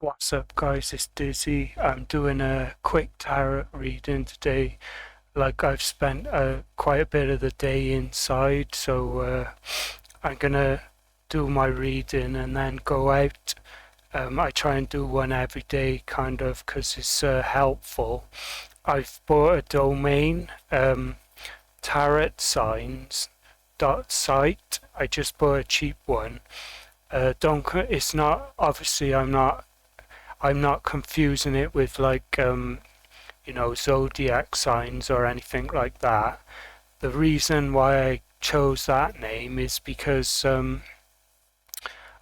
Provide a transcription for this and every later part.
What's up, guys? It's Dizzy. I'm doing a quick tarot reading today. Like, I've spent quite a bit of the day inside, so I'm gonna do my reading and then go out. I try and do one every day, kind of, because it's helpful. I've bought a domain, tarot signs dot site. I just bought a cheap one. Don't. It's not. Obviously, I'm not confusing it with like zodiac signs or anything like that. The reason why I chose that name is because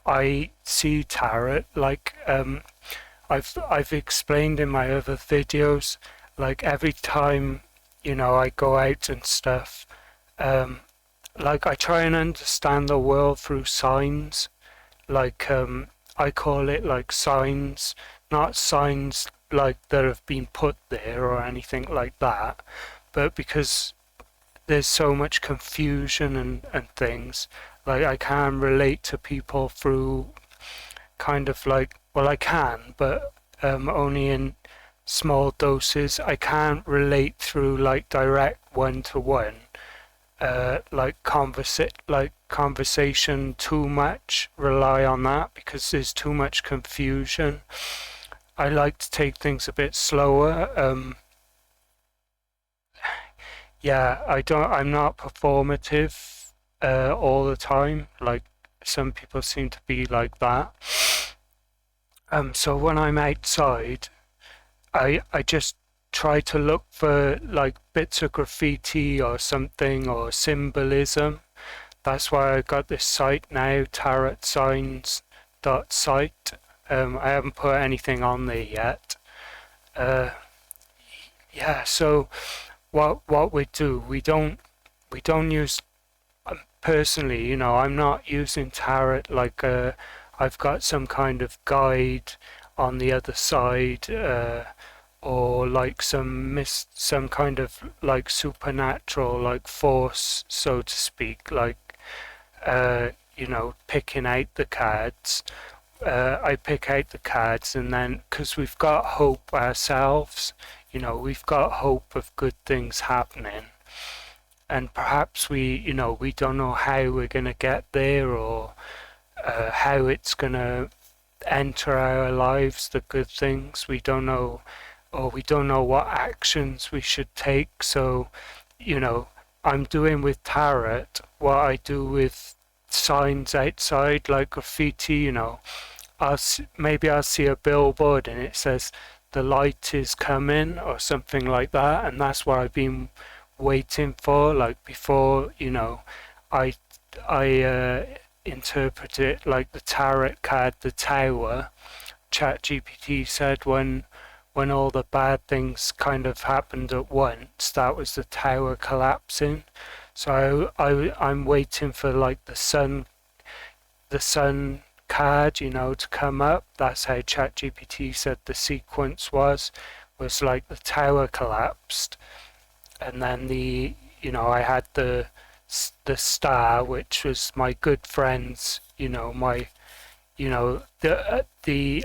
I see tarot like I've explained in my other videos, like every time I go out and stuff, um, like I try and understand the world through signs. Like I call it like signs, not signs like that have been put there or anything like that, but because there's so much confusion and things, like I can relate to people through kind of like, well, I can, but only in small doses. I can't relate through like direct one-to-one, like conversation too much, rely on that because there's too much confusion. I like to take things a bit slower. Yeah, I'm not performative all the time, like some people seem to be like that. So when I'm outside, I just try to look for like bits of graffiti or something or symbolism. That's why I got this site now, tarotsigns.site. I haven't put anything on there yet. Uh, yeah, so what we don't use, personally, I'm not using tarot like I've got some kind of guide on the other side, or like some kind of like supernatural like force, so to speak, like picking out the cards. I pick out the cards, and then because we've got hope ourselves, we've got hope of good things happening, and perhaps we don't know how we're going to get there, or how it's going to enter our lives, the good things. We don't know, or we don't know what actions we should take. So, you know, I'm doing with tarot what I do with signs outside, like graffiti. Maybe I'll see a billboard and it says the light is coming or something like that, and that's what I've been waiting for. Like before, I I interpret it like the tarot card, the tower. ChatGPT said when all the bad things kind of happened at once, that was the tower collapsing. So I'm waiting for like the sun card, to come up. That's how ChatGPT said the sequence was like the tower collapsed, and then I had the star, which was my good friends, the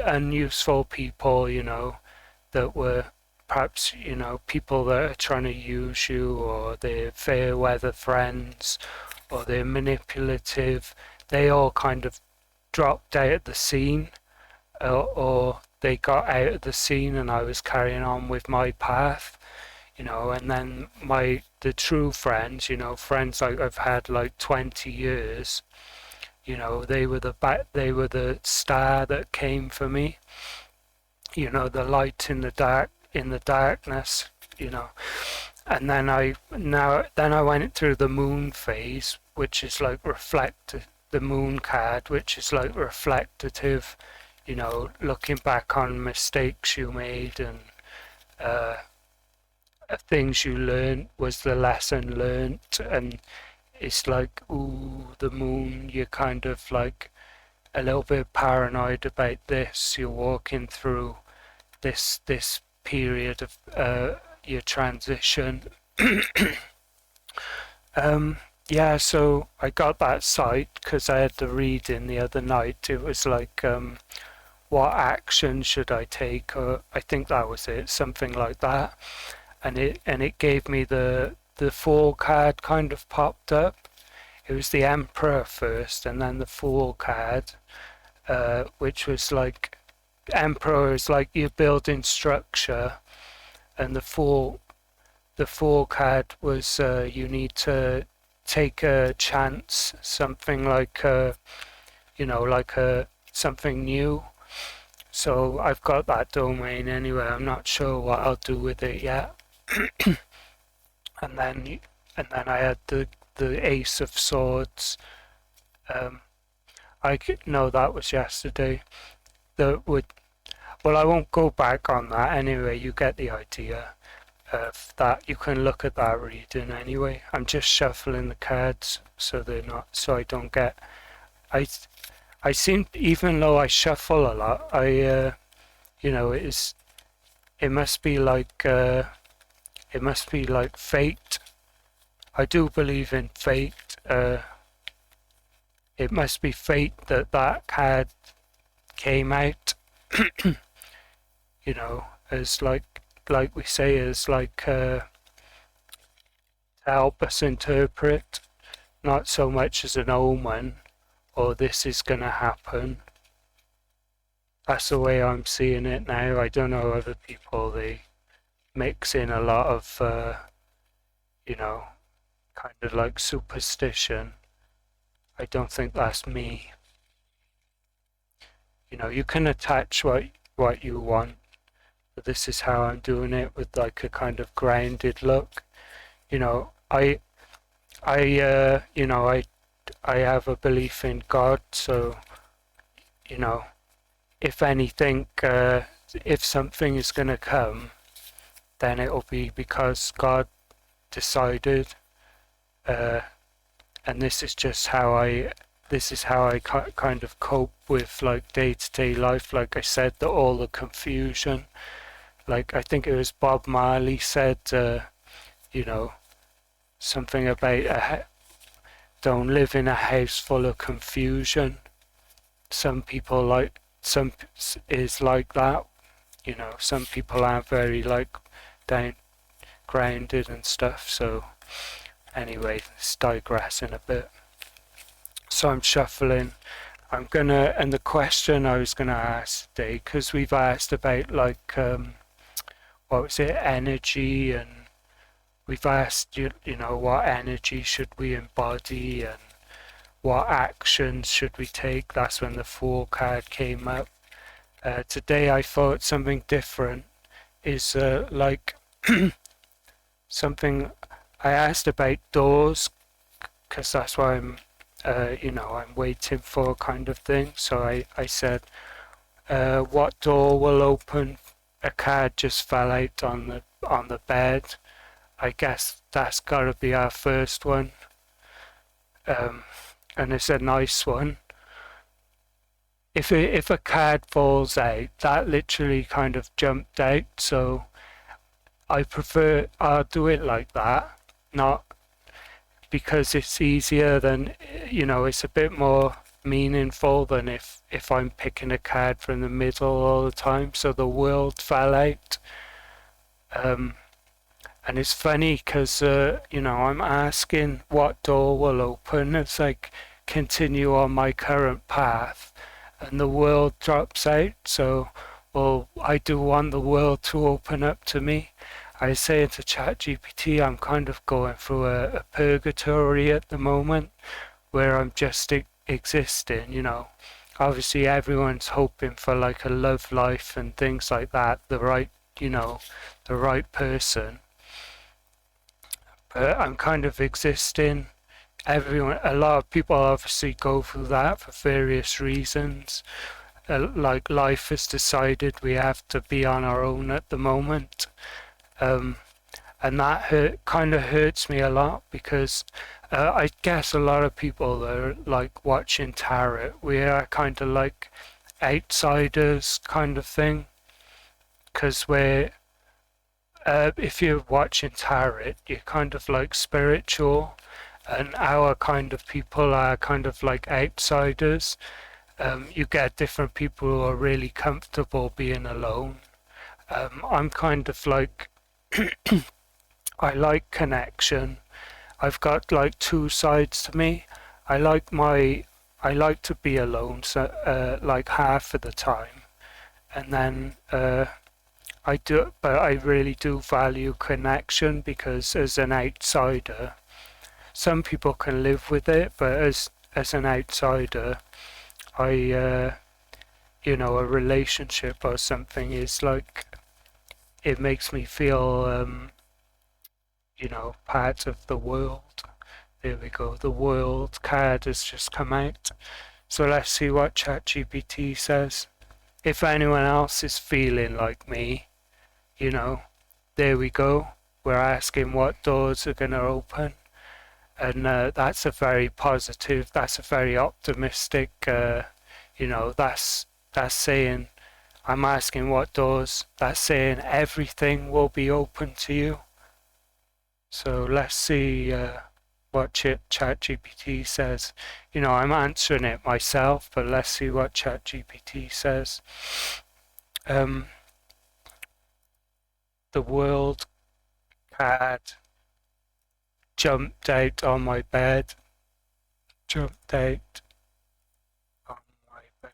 unuseful people, that were perhaps, people that are trying to use you, or they're fair weather friends, or they're manipulative. They all kind of dropped out of the scene, or they got out of the scene and I was carrying on with my path, and then the true friends, friends like I've had like 20 years, they were the star that came for me, the light in the darkness, and then I went through the moon phase, which is like the moon card, which is like reflectative, looking back on mistakes you made, and uh, things you learned was the lesson learned. And it's like, ooh, the moon, you're kind of like a little bit paranoid about this. You're walking through this period of your transition. Yeah, so I got that site because I had the reading the other night. It was like, what action should I take, or I think that was it, something like that. And it gave me the Fool card kind of popped up. It was the Emperor first, and then the Fool card, which was like, Emperor is like you're building structure, and the Fool card was you need to take a chance, something like like something new. So I've got that domain anyway. I'm not sure what I'll do with it yet. and then I had the Ace of Swords. No, that was yesterday. Well, I won't go back on that anyway. You get the idea of that. You can look at that reading anyway. I'm just shuffling the cards so they're not, so I don't get. I seem, even though I shuffle a lot, it must be like fate. I do believe in fate. It must be fate that card came out. As like we say, as like to help us interpret, not so much as an omen or this is gonna happen. That's the way I'm seeing it now. I don't know other people, they mix in a lot of kind of like superstition. I don't think that's me. You can attach what you want, but this is how I'm doing it, with like a kind of grounded look. I have a belief in God, so if anything, if something is going to come, then it'll be because God decided, and this is how I kind of cope with like day-to-day life. Like I said, all the confusion. Like I think it was Bob Marley said, something about don't live in a house full of confusion. Some is like that. Some people are very like down grounded and stuff. So anyway, let's digress in a bit. So I'm shuffling. And the question I was gonna ask today, because we've asked about like what was it, energy, and we've asked what energy should we embody and what actions should we take. That's when the Fool card came up. Today I thought something different is like something I asked about doors, because that's why I'm waiting for kind of thing. So I said, what door will open? A card just fell out on the bed. I guess that's got to be our first one. And it's a nice one. If a card falls out, that literally kind of jumped out. So I'll do it like that, not because it's easier than, it's a bit more meaningful than if I'm picking a card from the middle all the time. So the World fell out. And it's funny because, I'm asking what door will open. It's like continue on my current path and the world drops out. So, well, I do want the world to open up to me. I say to ChatGPT, I'm kind of going through a purgatory at the moment where I'm just existing, Obviously everyone's hoping for like a love life and things like that, the right person. But I'm kind of existing. A lot of people obviously go through that for various reasons. Like life has decided we have to be on our own at the moment. And that kind of hurts me a lot, because I guess a lot of people that are like watching tarot, we are kind of like outsiders kind of thing, because if you're watching tarot, you're kind of like spiritual, and our kind of people are kind of like outsiders, You get different people who are really comfortable being alone. I'm kind of like, I like connection. I've got like two sides to me. I like my, I like to be alone, so like half of the time, and then I do, but I really do value connection because as an outsider, some people can live with it, but as an outsider, I you know, a relationship or something is like it makes me feel you know, part of the world. There we go. The world card has just come out. So let's see what ChatGPT says. If anyone else is feeling like me, you know, there we go. We're asking what doors are going to open. And that's a very positive, that's a very optimistic, you know, that's saying, I'm asking what doors, that's saying everything will be open to you. So let's see what ChatGPT says. You know, I'm answering it myself, but let's see what ChatGPT says. The world card jumped out on my bed. Jumped out on my bed.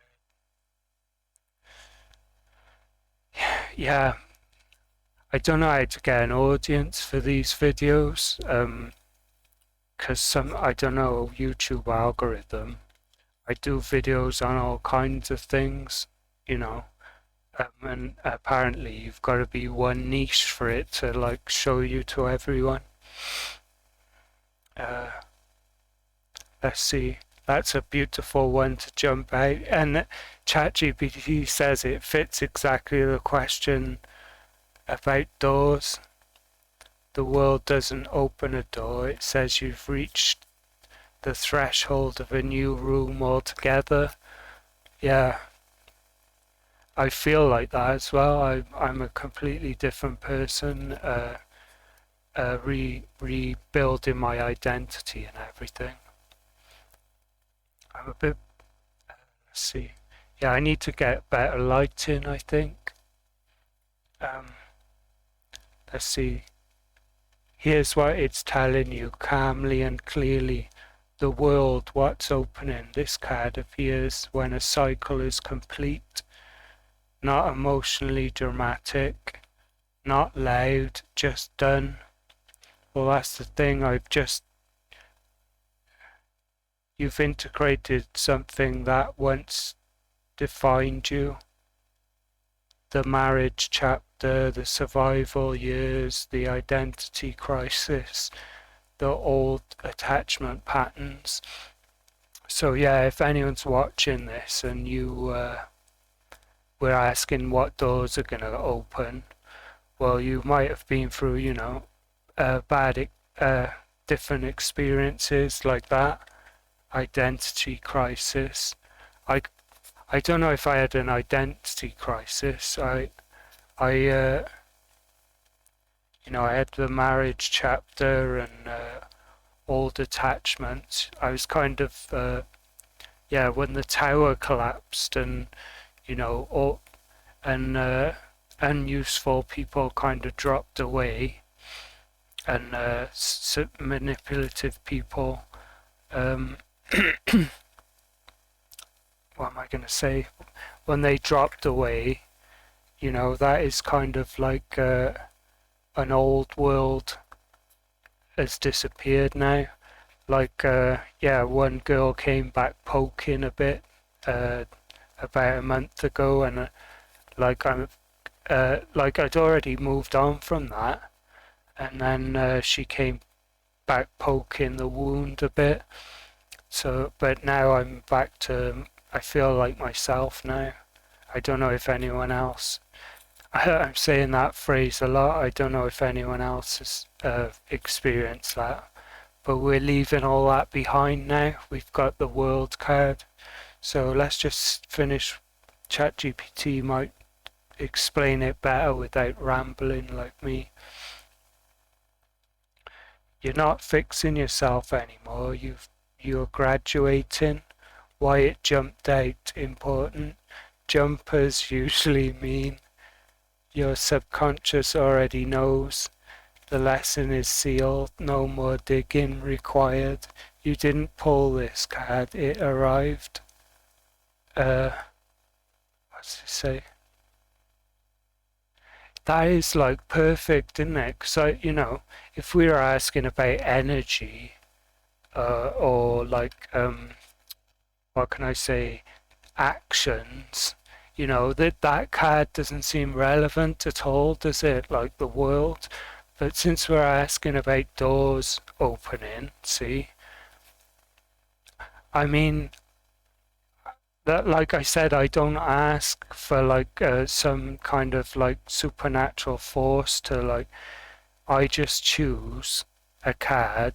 Yeah, I don't know how to get an audience for these videos. Because I don't know, YouTube algorithm. I do videos on all kinds of things, you know, and apparently you've got to be one niche for it to like show you to everyone. Let's see, that's a beautiful one to jump out, and ChatGPT says it fits exactly the question about doors. The world doesn't open a door, it says you've reached the threshold of a new room altogether. Yeah, I feel like that as well. I'm a completely different person, rebuilding my identity and everything. I'm a bit, let's see. Yeah, I need to get better lighting, I think. Let's see. Here's what it's telling you calmly and clearly. The world, what's opening. This card appears when a cycle is complete, not emotionally dramatic, not loud, just done. Well, that's the thing, you've integrated something that once defined you. The marriage chapter, the survival years, the identity crisis, the old attachment patterns. So yeah, if anyone's watching this and you were asking what doors are going to open, well, you might have been through, you know, different experiences like that, identity crisis. I I don't know if I had an identity crisis. You know, I had the marriage chapter and old attachments. I was kind of, yeah, when the tower collapsed and, you know, all, and unuseful people kind of dropped away and manipulative people, what am I going to say? When they dropped away, you know, that is kind of like an old world has disappeared now. Like, yeah, one girl came back poking a bit about a month ago, and like like I'd already moved on from that, and then she came back poking the wound a bit. So, but now I'm back to, I feel like myself now. I don't know if anyone else, I'm saying that phrase a lot, I don't know if anyone else has experienced that. But we're leaving all that behind now. We've got the world card. So let's just finish. ChatGPT might explain it better without rambling like me. You're not fixing yourself anymore. You're graduating. why it jumped out important. Jumpers usually mean your subconscious already knows the lesson is sealed, no more digging required. You didn't pull this card, it arrived. What does it say? That is like perfect, isn't it? Because if we were asking about energy, or like, what can I say, actions, that card doesn't seem relevant at all, does it? Like the world. But since we're asking about doors opening, see, I mean, that, like I said, I don't ask for like some kind of like supernatural force to like, I just choose a card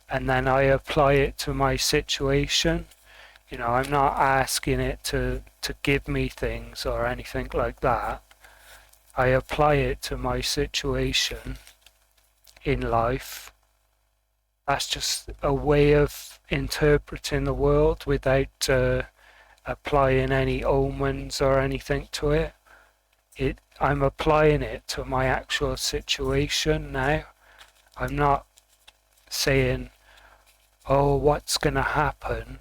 and then I apply it to my situation. I'm not asking it to give me things or anything like that. I apply it to my situation in life. That's just a way of interpreting the world without applying any omens or anything to it. I'm applying it to my actual situation now. I'm not saying, oh, what's going to happen.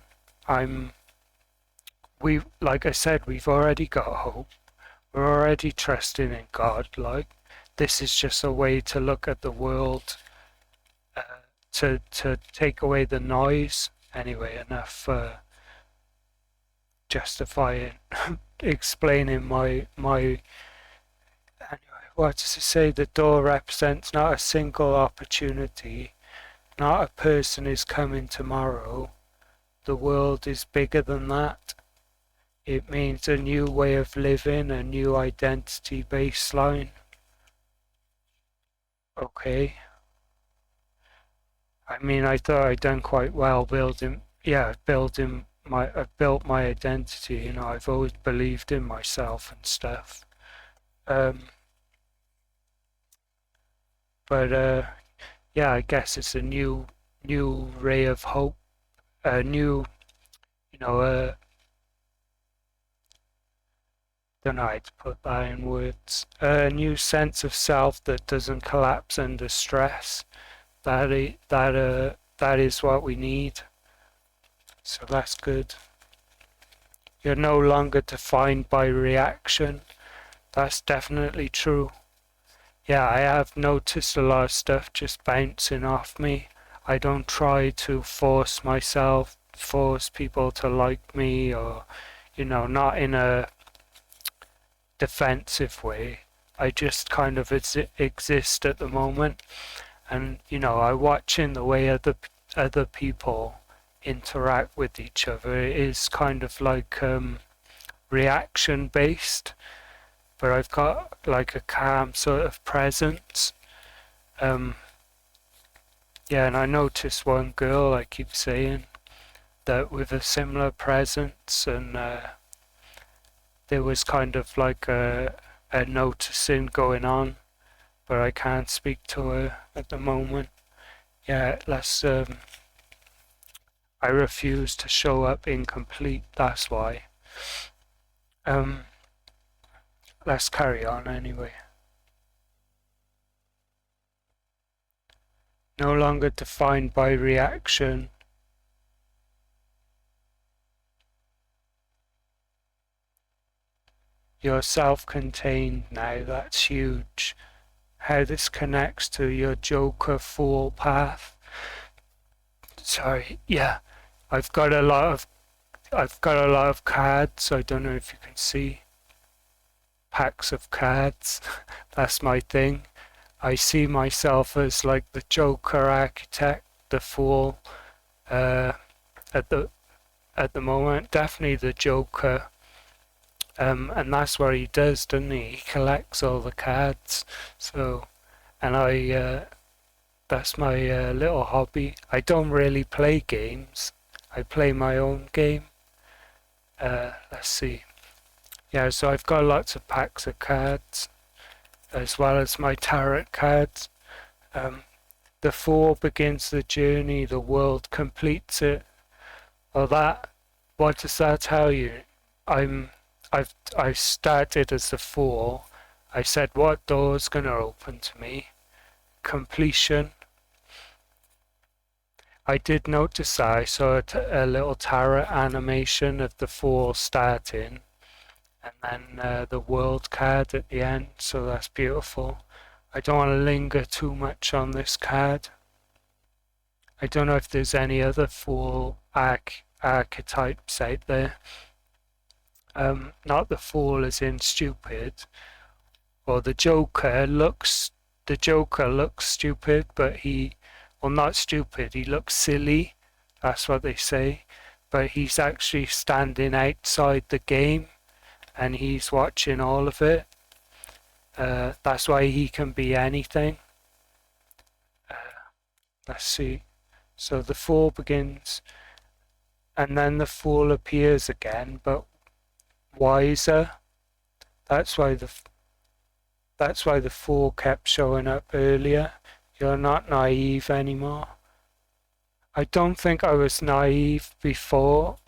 Like I said, we've already got hope. We're already trusting in God. Like, this is just a way to look at the world, to take away the noise. Anyway, enough justifying, explaining my. Anyway, what does it say? The door represents not a single opportunity, not a person is coming tomorrow. The world is bigger than that. It means a new way of living, a new identity baseline. Okay. I mean, I thought I'd done quite well building I built my identity. I've always believed in myself and stuff. But yeah, I guess it's a new ray of hope, a new, don't know how to put that in words. A new sense of self that doesn't collapse under stress. That is what we need. So that's good. You're no longer defined by reaction. That's definitely true. Yeah, I have noticed a lot of stuff just bouncing off me. I don't try to force people to like me, or, not in a defensive way. I just kind of exist at the moment. And, I watch in the way other people interact with each other. It is kind of like reaction based, but I've got like a calm sort of presence. Yeah, and I noticed one girl, I keep saying, that with a similar presence, and there was kind of like a noticing going on, but I can't speak to her at the moment. Yeah, I refuse to show up incomplete, that's why. Let's carry on anyway. No longer defined by reaction. You're self-contained now, that's huge. How this connects to your Joker Fool path. Sorry, yeah. I've got a lot of cards. I don't know if you can see. Packs of cards. That's my thing. I see myself as like the Joker architect, the Fool. At the moment, definitely the Joker. And that's what he does, doesn't he? He collects all the cards. So, and that's my little hobby. I don't really play games. I play my own game. Let's see. Yeah, so I've got lots of packs of cards, as well as my tarot cards. The Fool begins the journey, the world completes it. Well, What does that tell you? I'm I started as a fool. I said, what door's gonna open to me? Completion. I did notice that I saw a little tarot animation of the fool starting, and then the world card at the end, so that's beautiful. I don't want to linger too much on this card. I don't know if there's any other fool archetypes out there. Not the fool as in stupid, or the Joker looks stupid, but not stupid, he looks silly, that's what they say, but he's actually standing outside the game and he's watching all of it. That's why he can be anything. Let's see. So the fool begins, and then the fool appears again, but wiser. That's why the fool kept showing up earlier. You're not naive anymore. I don't think I was naive before,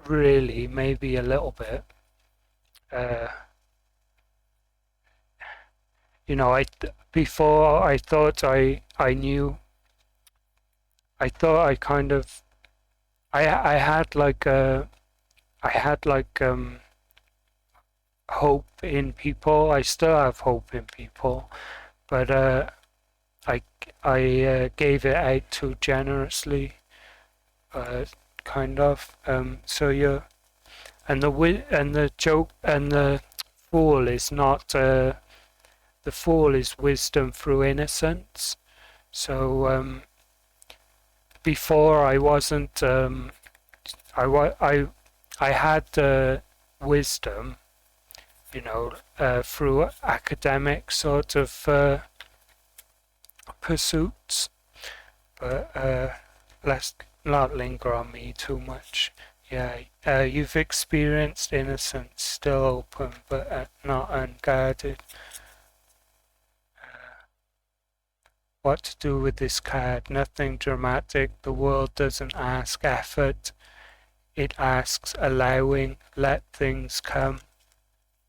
really, maybe a little bit. You know, before I thought I knew. I thought I kind of, I had like hope in people. I still have hope in people, but I gave it out too generously, kind of. So and the joke and the fool is not. The fool is wisdom through innocence. So before I wasn't. I had wisdom, you know, through academic sort of pursuits, but let's not linger on me too much. Yeah, you've experienced innocence, still open, but not unguarded. What to do with this card? Nothing dramatic. The world doesn't ask effort. It asks allowing. Let things come.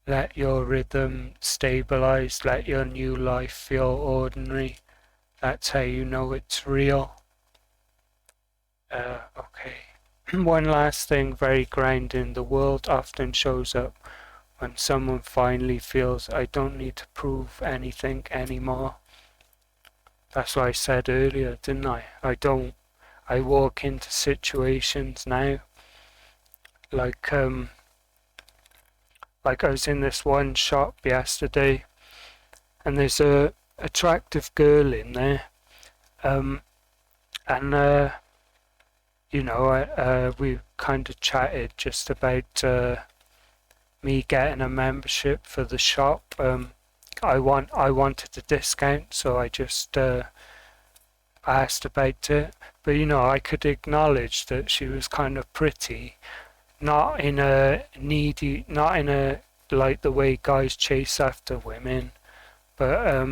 Let your rhythm stabilize. Let your new life feel ordinary. That's how you know it's real. Okay. One last thing, very grounding. The world often shows up when someone finally feels I don't need to prove anything anymore. That's what I said earlier, didn't I? I walk into situations now like I was in this one shop yesterday and there's a attractive girl in there, and you know, we kind of chatted just about me getting a membership for the shop. I wanted a discount, so I just asked about it. But you know, I could acknowledge that she was kind of pretty, not in a needy, not in a like the way guys chase after women, but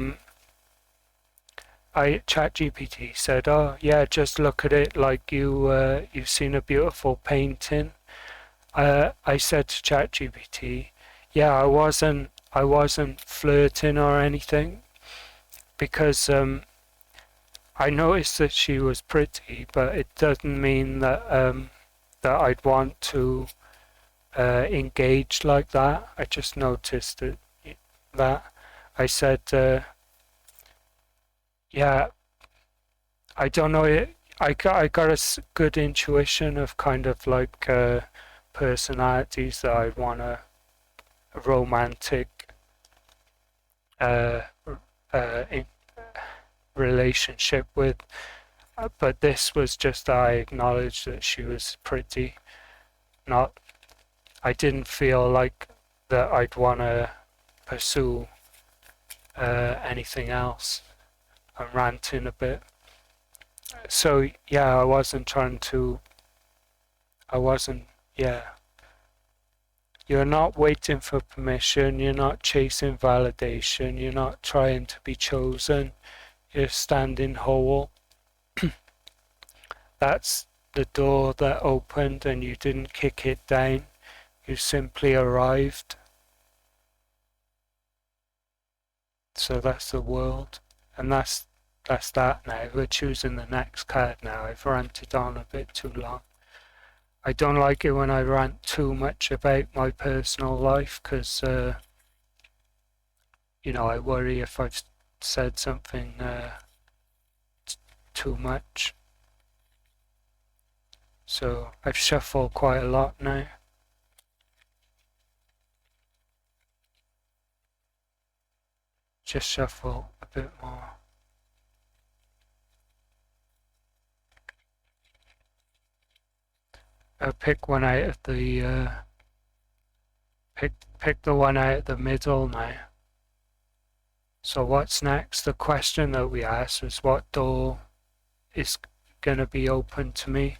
ChatGPT said, "Oh yeah, just look at it like you've seen a beautiful painting." I said to ChatGPT, "Yeah, I wasn't flirting or anything, because I noticed that she was pretty, but it doesn't mean that that I'd want to engage like that. I just noticed that I said, yeah, I don't know. I got a good intuition of kind of like personalities that I'd want a romantic relationship with, but this was just I acknowledged that she was pretty. Not, I didn't feel like that I'd want to pursue anything else. I'm ranting a bit. So yeah, I wasn't. Yeah. You're not waiting for permission, you're not chasing validation, you're not trying to be chosen, you're standing whole. That's the door that opened and you didn't kick it down. You simply arrived. So that's the world. And that's that now. We're choosing the next card now. I've ranted on a bit too long. I don't like it when I rant too much about my personal life because, I worry if I've said something too much. So I've shuffled quite a lot now. Just shuffle a bit more. Pick one out of the pick the one out of the middle now. So what's next? The question that we asked was what door is going to be open to me?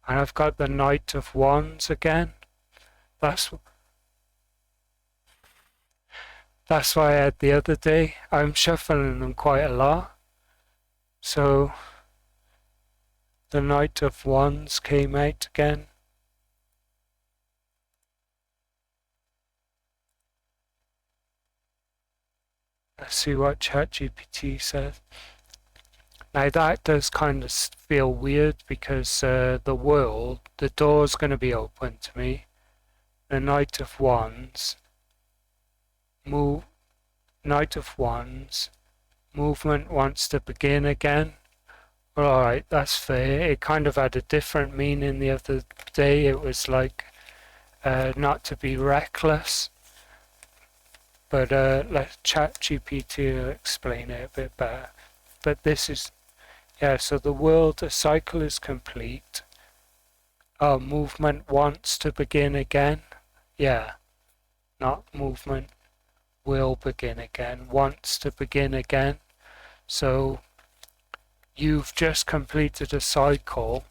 And I've got the Knight of Wands again. That's why I had the other day. I'm shuffling them quite a lot. So the Knight of Wands came out again. Let's see what ChatGPT says. Now that does kind of feel weird because the door's going to be open to me. The Knight of Wands, Knight of Wands, movement wants to begin again. Well, alright, that's fair. It kind of had a different meaning the other day. It was like not to be reckless. But let ChatGPT explain it a bit better. But this is, so the cycle is complete. Movement wants to begin again. Yeah, not movement will begin again, wants to begin again. So you've just completed a cycle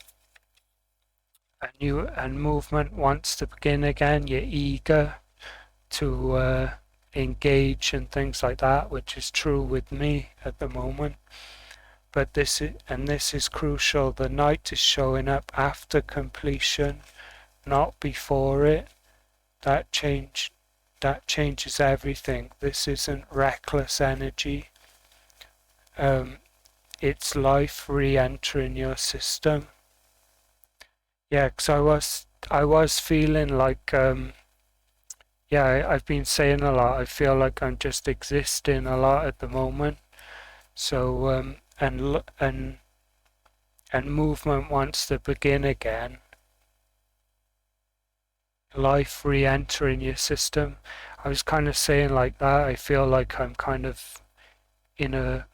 and movement wants to begin again. You're eager to engage and things like that, which is true with me at the moment. But this is crucial. The Knight is showing up after completion, not before it. That changes everything. This isn't reckless energy. It's life re-entering your system. Yeah, because I was feeling like I've been saying a lot. I feel like I'm just existing a lot at the moment. So and movement wants to begin again. Life re-entering your system. I was kind of saying like that. I feel like I'm kind of in a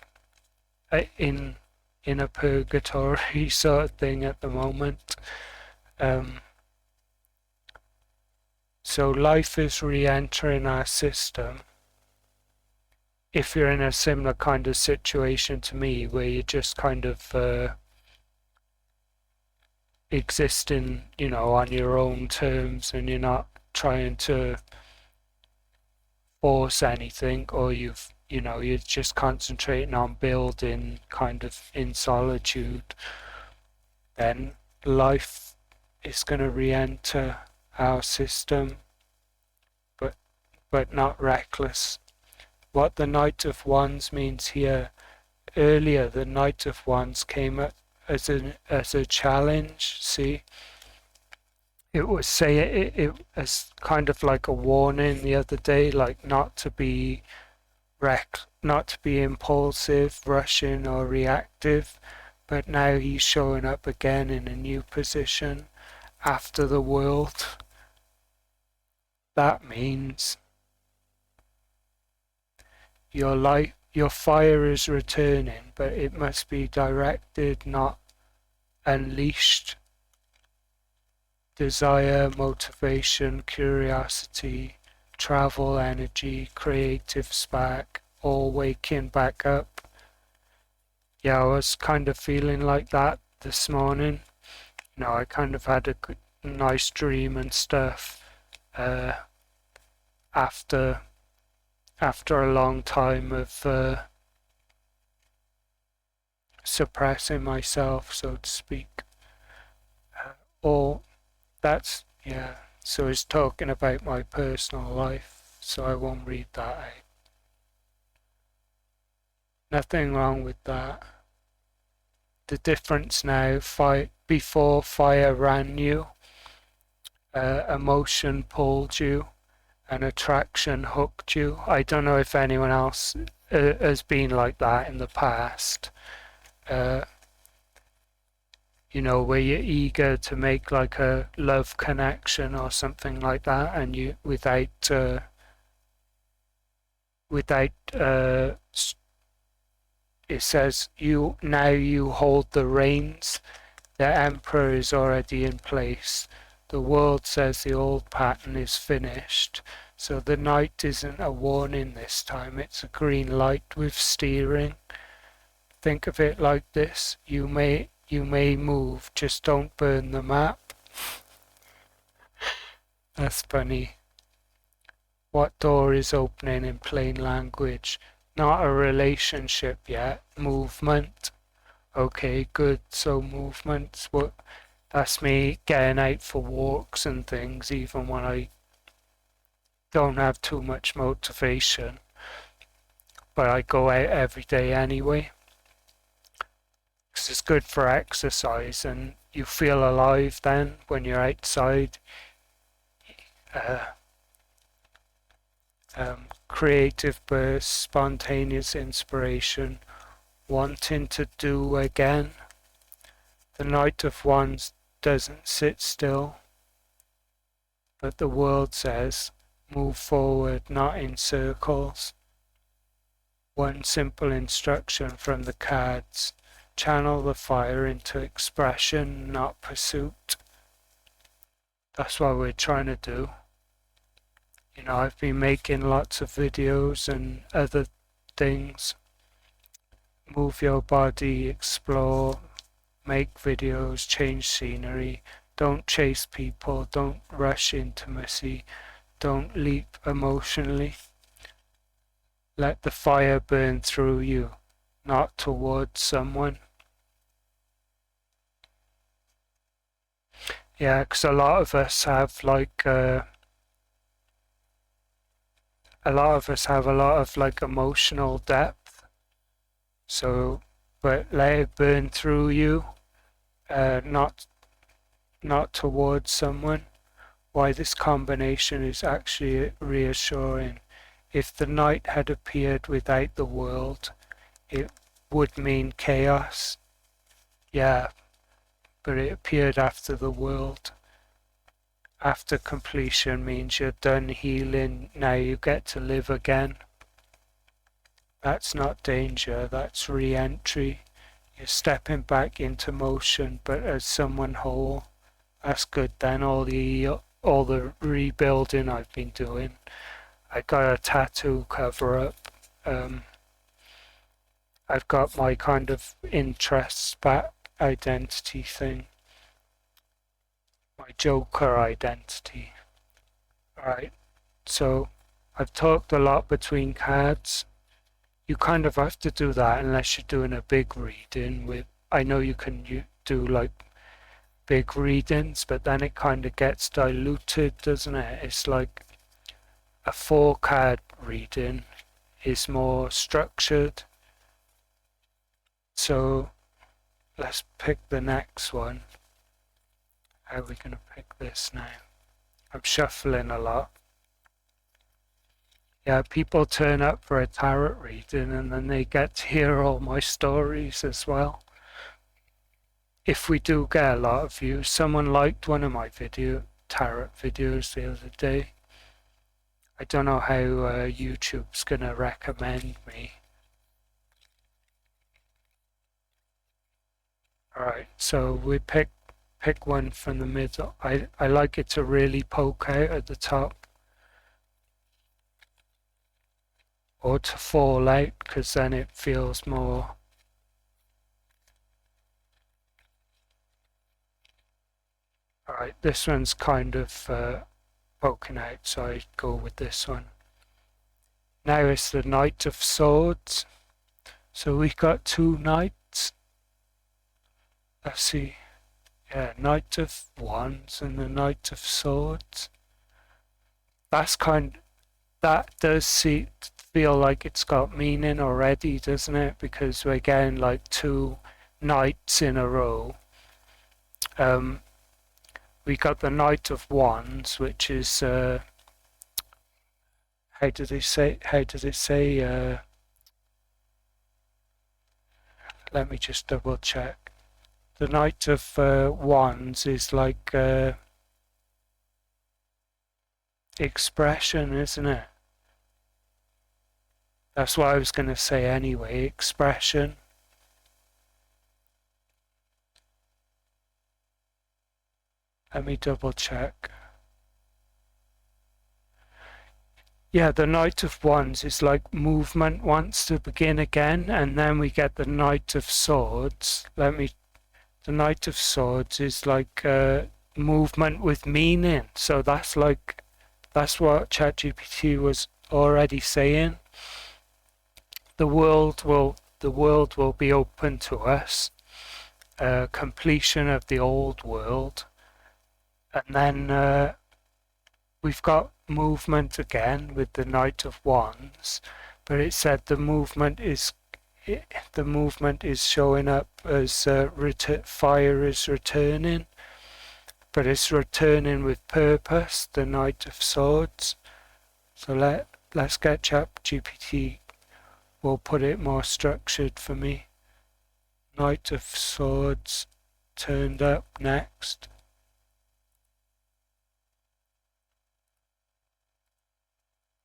purgatory sort of thing at the moment. So life is re-entering our system. If you're in a similar kind of situation to me, where you're just kind of existing, on your own terms, and you're not trying to force anything, or you're just concentrating on building kind of in solitude, then life is going to re-enter our system, but not reckless. What the Knight of Wands means here, earlier the Knight of Wands came up as a challenge. See, it was it as kind of like a warning the other day, like not to be impulsive, rushing or reactive. But now he's showing up again in a new position after the world. That means your fire is returning, but it must be directed, not unleashed. Desire, motivation, curiosity, travel energy, creative spark, all waking back up. Yeah, I was kind of feeling like that this morning. I kind of had a nice dream and stuff after a long time of suppressing myself, so to speak. Or that's, yeah, so it's talking about my personal life, so I won't read that out. Nothing wrong with that. The difference now, before fire ran you, emotion pulled you, and attraction hooked you. I don't know if anyone else has been like that in the past. You know, where you're eager to make like a love connection or something like that, and you without it says you hold the reins. The emperor is already in place. The world says the old pattern is finished. So the night isn't a warning this time, it's a green light with steering. Think of it like this: you may move, just don't burn the map. That's funny. What door is opening in plain language? Not a relationship yet. Movement. Okay, good. So movements. That's me getting out for walks and things, even when I don't have too much motivation. But I go out every day anyway. Because it's good for exercise, and you feel alive then when you're outside. Creative bursts, spontaneous inspiration, wanting to do again. The night of ones doesn't sit still, but the world says, move forward, not in circles. One simple instruction from the cards: channel the fire into expression, not pursuit. That's what we're trying to do. You know, I've been making lots of videos and other things. Move your body, explore, make videos, change scenery. Don't chase people, don't rush intimacy, don't leap emotionally. Let the fire burn through you, not towards someone. Yeah, because a lot of us have like a lot of like emotional depth. So, but let it burn through you, not towards someone. Why this combination is actually reassuring. If the night had appeared without the world, it would mean chaos. Yeah, but it appeared after the world. After completion means you're done healing, now you get to live again. That's not danger, that's re-entry. You're stepping back into motion, but as someone whole. That's good then, all the rebuilding I've been doing. I got a tattoo cover up. I've got my kind of interests back, identity thing. My Joker identity. Alright, so I've talked a lot between cards. You kind of have to do that unless you're doing a big reading with, I know you can do like big readings, but then it kind of gets diluted, doesn't it? It's like a 4-card reading is more structured. So let's pick the next one. How are we going to pick this now? I'm shuffling a lot. Yeah, people turn up for a tarot reading and then they get to hear all my stories as well. If we do get a lot of views, someone liked one of my tarot videos the other day. I don't know how YouTube's going to recommend me. Alright, so we pick one from the middle. I like it to really poke out at the top. Or to fall out, because then it feels more. Alright, this one's kind of poking out, so I go with this one. Now it's the Knight of Swords. So we've got 2 knights. Let's see Yeah, Knight of Wands and the Knight of Swords. That's that does feel like it's got meaning already, doesn't it? Because we're getting like two knights in a row. We got the Knight of Wands, which is how did it say? Let me just double check. The Knight of Wands is like expression, isn't it? That's what I was going to say anyway, expression. Let me double check. Yeah, the Knight of Wands is like movement wants to begin again, and then we get the Knight of Swords. The Knight of Swords is like movement with meaning. So that's what ChatGPT was already saying. The world will be open to us. Completion of the old world, and then we've got movement again with the Knight of Wands, but it said the movement is showing up as fire is returning, but it's returning with purpose, the Knight of Swords. So let's get ChatGPT. We'll put it more structured for me. Knight of Swords turned up next.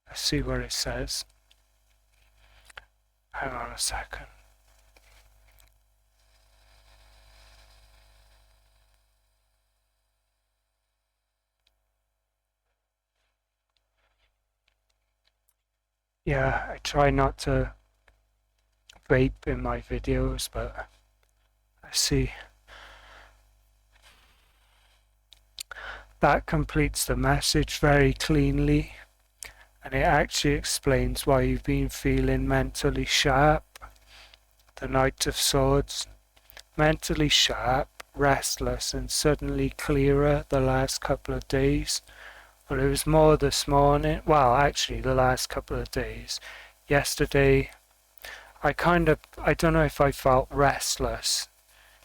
Let's see what it says. Hang on a second. Yeah, I try not to vape in my videos, but I see. That completes the message very cleanly, and it actually explains why you've been feeling mentally sharp. The Knight of Swords, mentally sharp, restless, and suddenly clearer the last couple of days. Well, it was more this morning. Well, actually, the last couple of days. Yesterday, I don't know if I felt restless.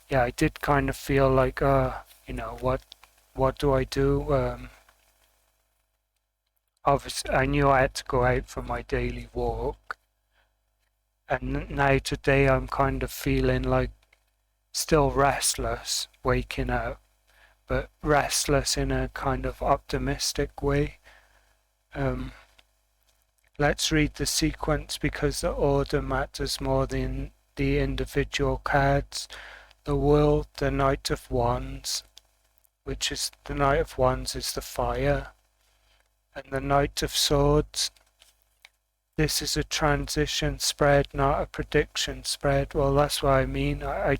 Yeah, I did kind of feel like, what do I do? Obviously, I knew I had to go out for my daily walk. And now today I'm kind of feeling like still restless, waking up, but restless in a kind of optimistic way. Let's read the sequence because the order matters more than the individual cards. The World, the Knight of Wands, which is the Knight of Wands is the fire, and the Knight of Swords. This is a transition spread, not a prediction spread. Well, that's what I mean. I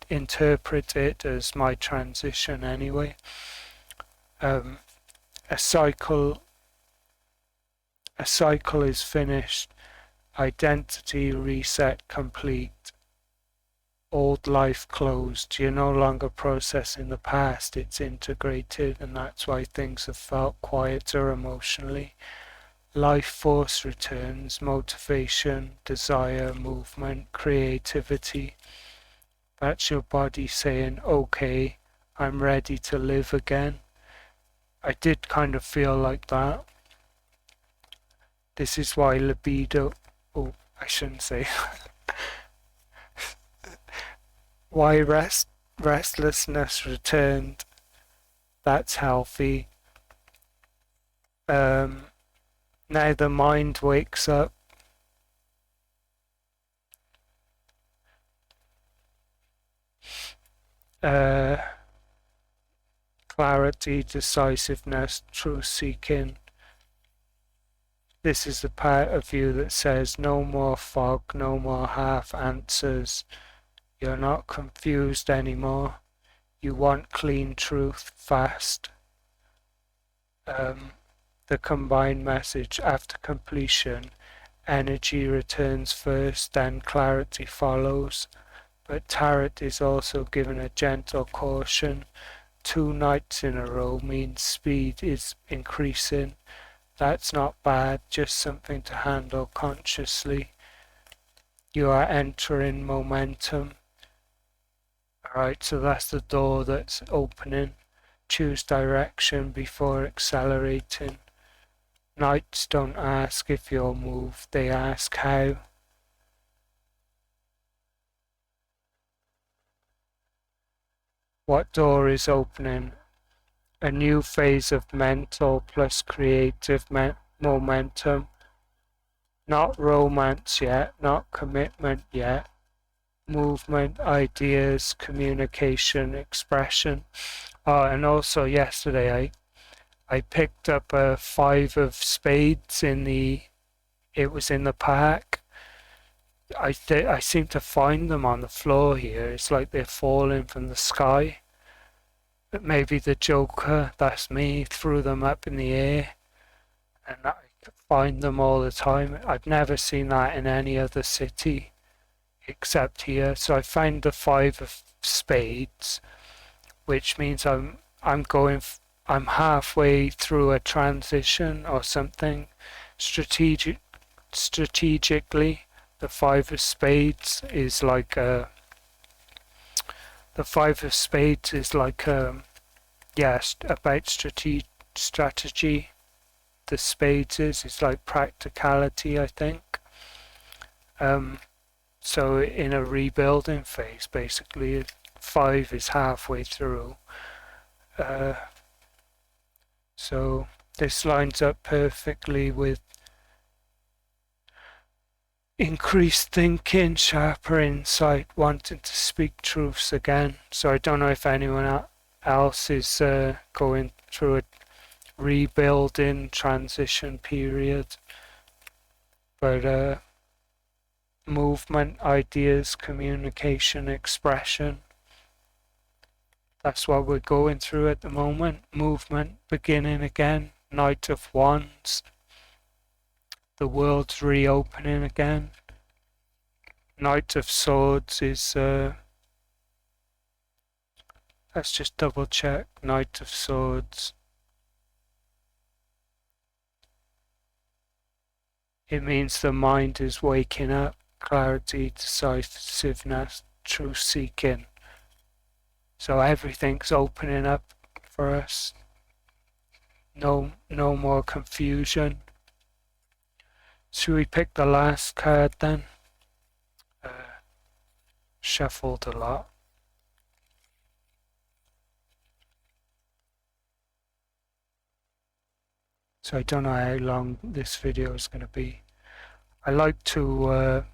interpret it as my transition anyway. A cycle is finished. Identity reset complete. Old life closed. You're no longer processing the past, it's integrated, and that's why things have felt quieter emotionally. Life force returns, motivation, desire, movement, creativity. That's your body saying, okay, I'm ready to live again. I did kind of feel like that. This is why libido, I shouldn't say why restlessness returned. That's healthy. Now the mind wakes up. Clarity, decisiveness, truth seeking. This is the part of you that says no more fog, no more half answers. You're not confused anymore. You want clean truth fast. The combined message after completion, energy returns first, then clarity follows. but tarot is also given a gentle caution. 2 knights in a row means speed is increasing. That's not bad, just something to handle consciously. You are entering momentum. Alright, so that's the door that's opening. Choose direction before accelerating. Knights don't ask if you'll move, they ask how. What door is opening? A new phase of mental plus creative momentum. Not romance yet, not commitment yet. Movement, ideas, communication, expression. And also yesterday I picked up a 5 of spades it was in the pack. I seem to find them on the floor here. It's like they're falling from the sky. But maybe the Joker, that's me, threw them up in the air. And I find them all the time. I've never seen that in any other city except here. So I found the 5 of spades, which means I'm halfway through a transition or something. Strategically, the 5 of spades is like a about strategy. The spades is like practicality, I think. So in a rebuilding phase, basically, 5 is halfway through. So this lines up perfectly with increased thinking, sharper insight, wanting to speak truths again. So I don't know if anyone else is going through a rebuilding transition period, but movement, ideas, communication, expression, that's what we're going through at the moment. Movement, beginning again, Knight of Wands, the world's reopening again. Knight of Swords is, let's just double check, Knight of Swords. It means the mind is waking up, clarity, decisiveness, truth seeking. So everything's opening up for us. No more confusion. Should we pick the last card then? Shuffled a lot. So I don't know how long this video is going to be. I like to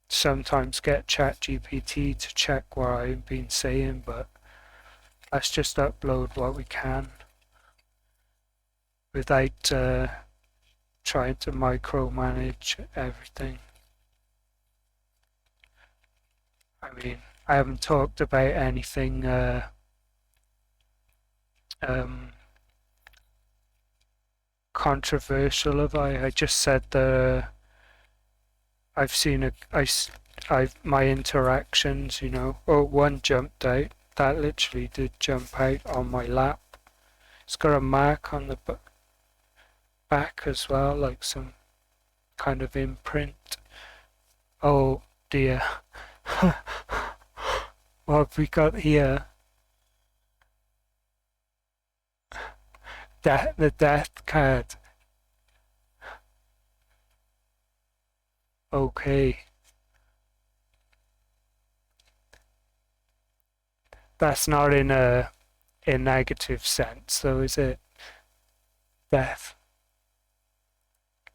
sometimes get ChatGPT to check what I've been saying, but let's just upload what we can without trying to micromanage everything. I mean, I haven't talked about anything controversial, have I? I just said that I've seen my interactions, you know. Oh, one jumped out. That literally did jump out on my lap. It's got a mark on the back as well, like some kind of imprint. Oh dear. What have we got here? The death card. Okay. That's not in a negative sense, though, is it? Death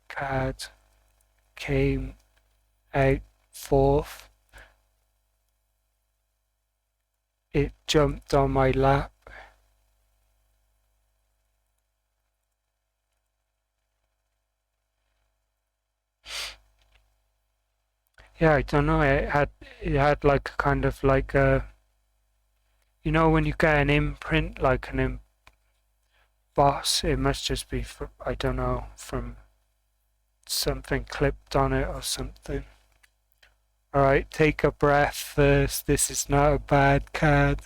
card came out fourth. It jumped on my lap. Yeah, I don't know. It had like a kind of like a, you know, when you get an imprint, like an emboss, it must just be for, I don't know, from something clipped on it or something. Alright, take a breath first. This is not a bad card.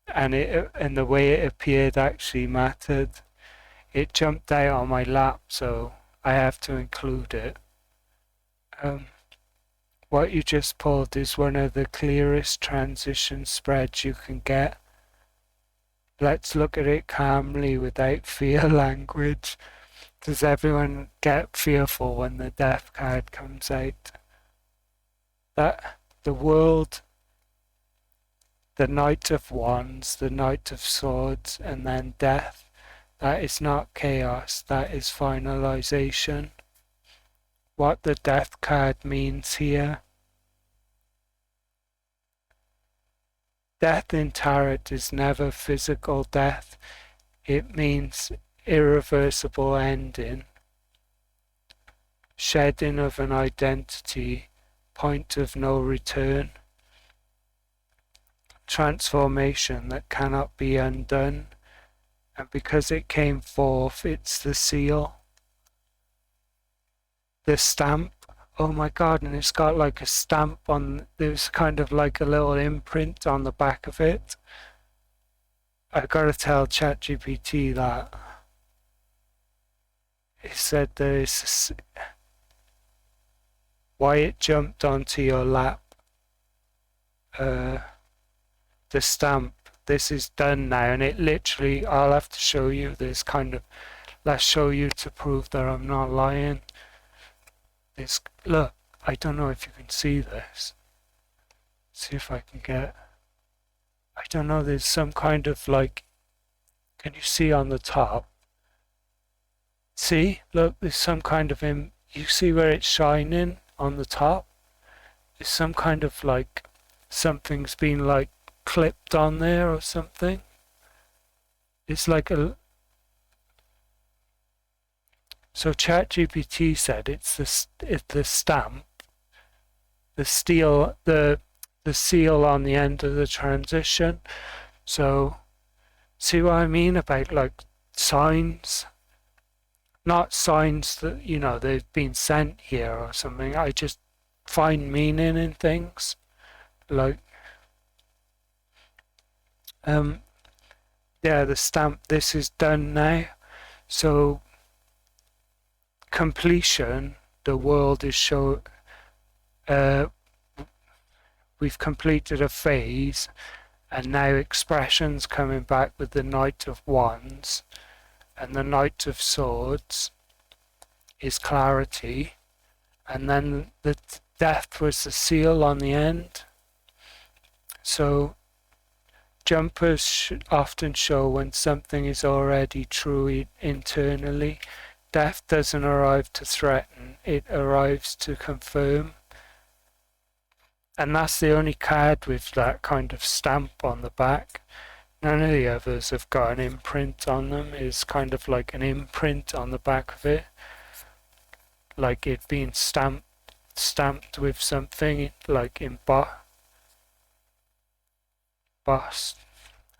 And the way it appeared actually mattered. It jumped out on my lap, so I have to include it. What you just pulled is one of the clearest transition spreads you can get. Let's look at it calmly without fear language. Does everyone get fearful when the death card comes out? That the world, the Knight of Wands, the Knight of Swords, and then death, that is not chaos, that is finalization. What the death card means here. Death in tarot is never physical death. It means irreversible ending, shedding of an identity, point of no return, transformation that cannot be undone, and because it came forth, it's the seal, the stamp. Oh my god, and it's got like a stamp on, there's kind of like a little imprint on the back of it. I gotta tell ChatGPT that. It said there's why it jumped onto your lap. The stamp. This is done now, and it literally, I'll have to show you this kind of, let's show you to prove that I'm not lying. This, look, I don't know if you can see this. See if I can get, I don't know, there's some kind of like, can you see on the top? See, look, there's some kind of, you see where it's shining on the top? There's some kind of like, something's been like clipped on there or something. It's like a, so ChatGPT said it's the stamp, the steel, the seal on the end of the transition. So see what I mean about like signs? Not signs that, you know, they've been sent here or something. I just find meaning in things. Like yeah, the stamp, this is done now. So completion, the world is we've completed a phase, and now expressions coming back with the Knight of Wands, and the Knight of Swords is clarity, and then the death was the seal on the end. So jumpers often show when something is already true internally. Death doesn't arrive to threaten, it arrives to confirm. And that's the only card with that kind of stamp on the back. None of the others have got an imprint on them. It's kind of like an imprint on the back of it, like it being stamped with something, like embossed.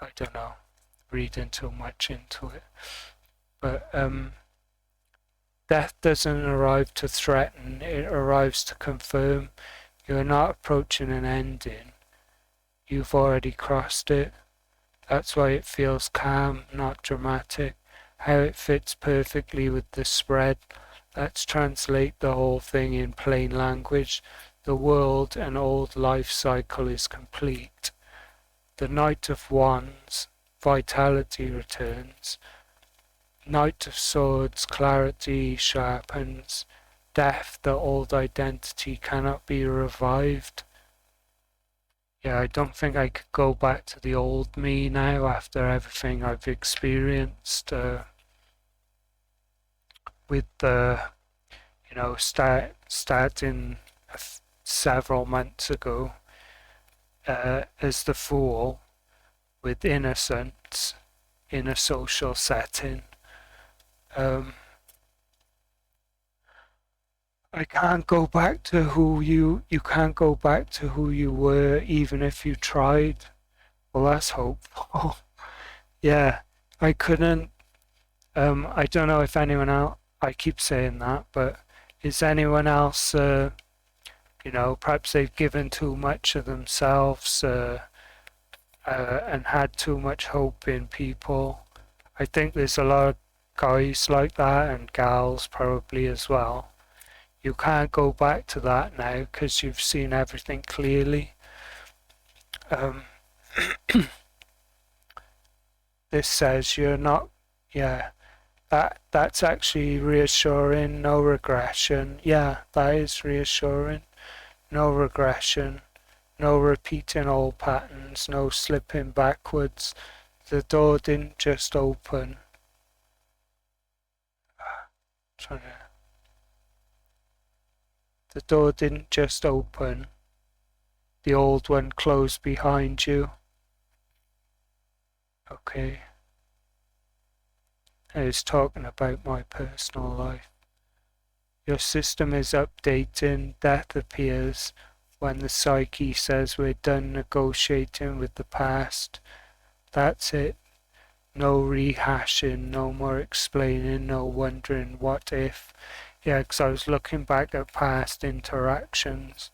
I don't know, reading too much into it. But death doesn't arrive to threaten, it arrives to confirm. You're not approaching an ending. You've already crossed it. That's why it feels calm, not dramatic. How it fits perfectly with the spread. Let's translate the whole thing in plain language. The world and old life cycle is complete. The Knight of Wands, vitality returns. Knight of Swords, clarity sharpens. Death, the old identity cannot be revived. Yeah, I don't think I could go back to the old me now after everything I've experienced with the, you know, starting several months ago as the Fool with innocence in a social setting. I can't go back to who you can't go back to who you were even if you tried. Well, that's hopeful. Yeah, I couldn't, I don't know if anyone else, I keep saying that, but is anyone else You know, perhaps they've given too much of themselves and had too much hope in people. I think there's a lot of guys like that and gals probably as well. You can't go back to that now because you've seen everything clearly. Um, this says you're not, yeah, that's actually reassuring. No regression. Yeah, that is reassuring. No regression. No repeating old patterns. No slipping backwards. The door didn't just open. The door didn't just open. The old one closed behind you. Okay. I was talking about my personal life. Your system is updating. Death appears when the psyche says we're done negotiating with the past. That's it. No rehashing, no more explaining, no wondering what if. Yeah, because I was looking back at past interactions.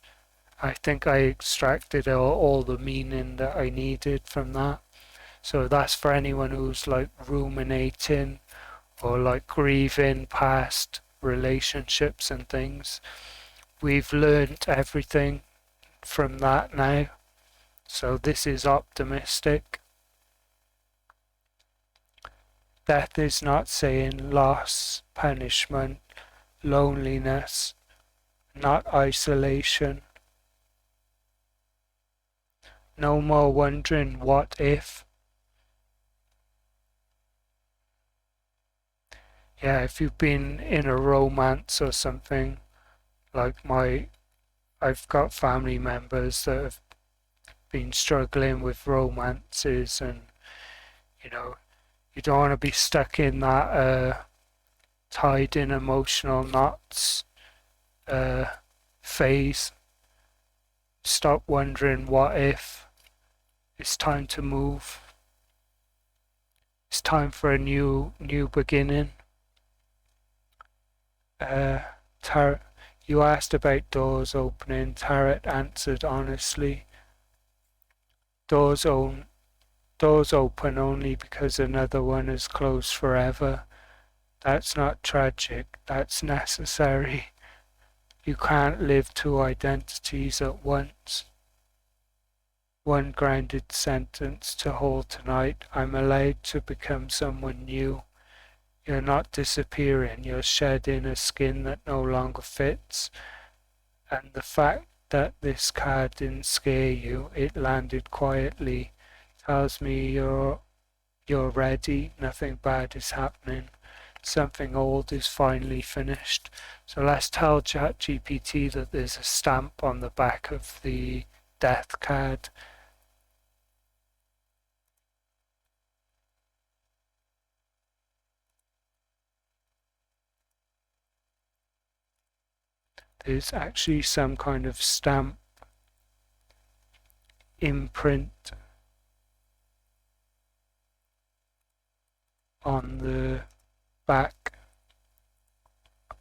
I think I extracted all the meaning that I needed from that. So that's for anyone who's like ruminating or like grieving past relationships and things. We've learned everything from that now. So this is optimistic. Death is not saying loss, punishment, loneliness, not isolation. No more wondering what if. Yeah, if you've been in a romance or something, like I've got family members that have been struggling with romances, and you know, you don't want to be stuck in that tied in emotional knots phase. Stop wondering what if. It's time to move. It's time for a new beginning. You asked about doors opening. Tarot answered honestly. Doors open only because another one is closed forever. That's not tragic. That's necessary. You can't live two identities at once. One grounded sentence to hold tonight. I'm allowed to become someone new. You're not disappearing, you're shedding a skin that no longer fits. And the fact that this card didn't scare you, it landed quietly, tells me you're ready, nothing bad is happening. Something old is finally finished. So let's tell ChatGPT that there's a stamp on the back of the death card. There's actually some kind of stamp imprint on the back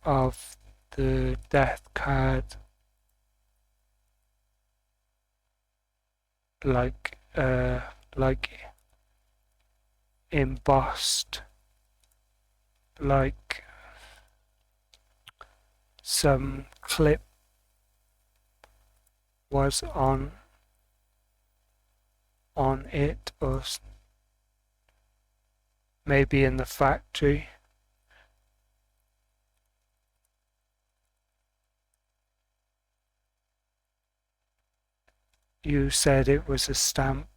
of the death card, like embossed, like some clip was on it, or maybe in the factory. You said it was a stamp.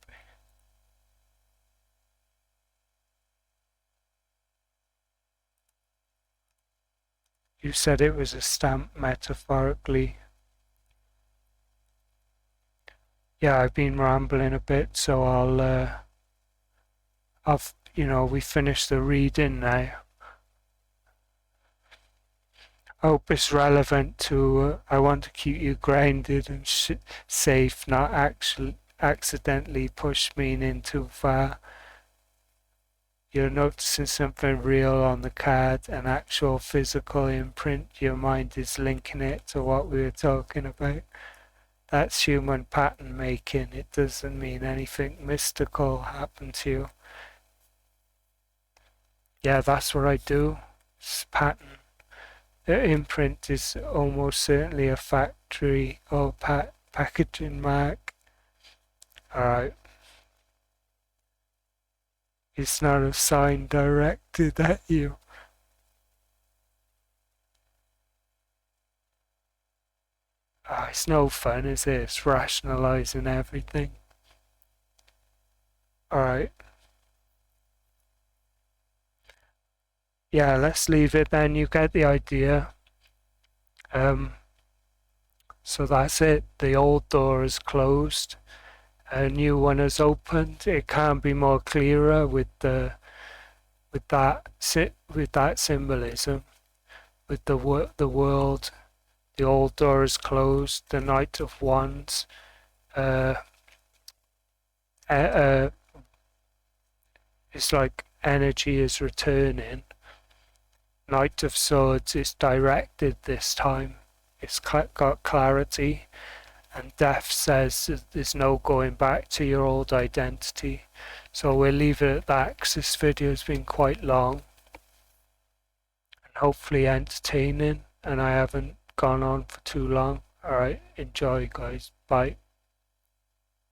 You said it was a stamp metaphorically. Yeah, I've been rambling a bit, so we finished the reading now. I hope it's relevant to, I want to keep you grounded and safe, not actually accidentally push meaning too far. you're noticing something real on the card, an actual physical imprint. Your mind is linking it to what we were talking about. That's human pattern making. It doesn't mean anything mystical happened to you. Yeah, that's what I do. It's pattern. The imprint is almost certainly a factory or packaging mark. Alright. It's not a sign directed at you. Oh, it's no fun, is it? It's rationalizing everything. Alright. Yeah, let's leave it then. You get the idea. So that's it. The old door is closed. A new one has opened. It can't be more clearer with that symbolism. With the world, the old door is closed. The Knight of Wands. It's like energy is returning. Knight of Swords is directed this time. It's got clarity, and Death says there's no going back to your old identity. So we'll leave it at that because this video has been quite long and hopefully entertaining, and I haven't gone on for too long. Alright, enjoy guys. Bye.